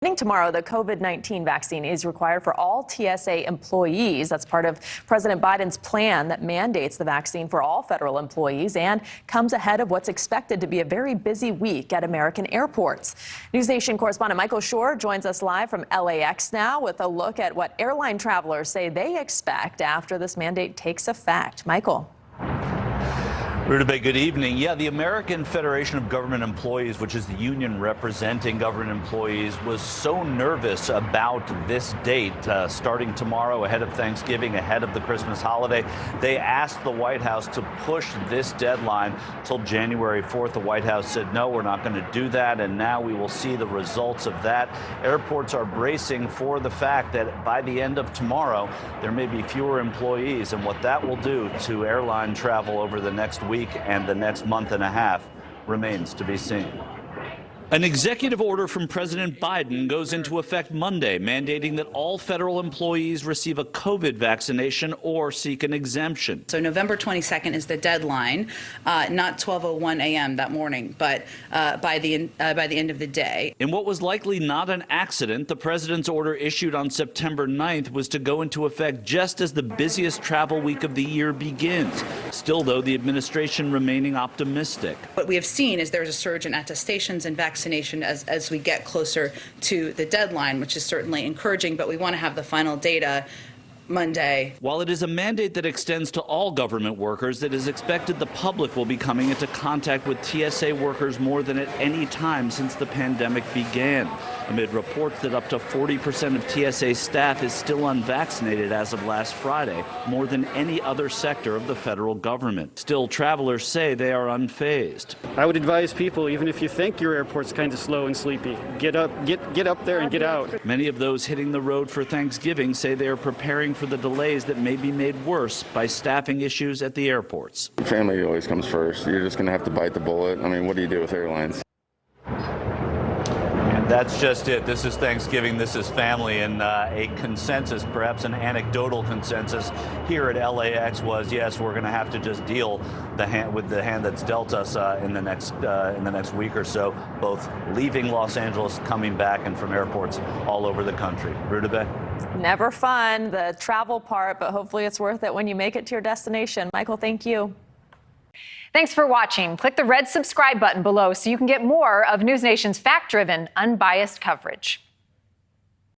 Tomorrow, the COVID-19 vaccine is required for all TSA employees. That's part of President Biden's plan that mandates the vaccine for all federal employees and comes ahead of what's expected to be a very busy week at American airports. NewsNation correspondent Michael Shore joins us live from LAX now with a look at what airline travelers say they expect after this mandate takes effect. Michael. Rudabeh, good evening. Yeah, the American Federation of Government Employees, which is the union representing government employees, was so nervous about this date starting tomorrow ahead of Thanksgiving, ahead of the Christmas holiday. They asked the White House to push this deadline till January 4th. The White House said, no, we're not going to do that. And now we will see the results of that. Airports are bracing for the fact that by the end of tomorrow, there may be fewer employees. And what that will do to airline travel over the next week and the next month and a half remains to be seen. An executive order from President Biden goes into effect Monday, mandating that all federal employees receive a COVID vaccination or seek an exemption. So November 22nd is the deadline, not 12:01 a.m. that morning, but by the end of the day. In what was likely not an accident, the president's order issued on September 9th was to go into effect just as the busiest travel week of the year begins. Still, though, the administration remaining optimistic. What we have seen is there's a surge in attestations and vaccination as we get closer to the deadline, which is certainly encouraging, but we want to have the final data Monday. While it is a mandate that extends to all government workers, it is expected the public will be coming into contact with TSA workers more than at any time since the pandemic began, amid reports that up to 40% of TSA staff is still unvaccinated as of last Friday, more than any other sector of the federal government. Still, travelers say they are unfazed. I would advise people, even if you think your airport's kind of slow and sleepy, get up there and get out. Many of those hitting the road for Thanksgiving say they are preparing for the delays that may be made worse by staffing issues at the airports. Family always comes first. You're just going to have to bite the bullet. I mean, what do you do with airlines? That's just it. This is Thanksgiving. This is family. And a consensus, perhaps an anecdotal consensus here at LAX was, yes, we're going to have to just deal with the hand that's dealt us in the next week or so, both leaving Los Angeles, coming back, and from airports all over the country. Rudabeh? Never fun, the travel part, but hopefully it's worth it when you make it to your destination. Michael, thank you. Thanks for watching. Click the red subscribe button below so you can get more of NewsNation's fact-driven, unbiased coverage.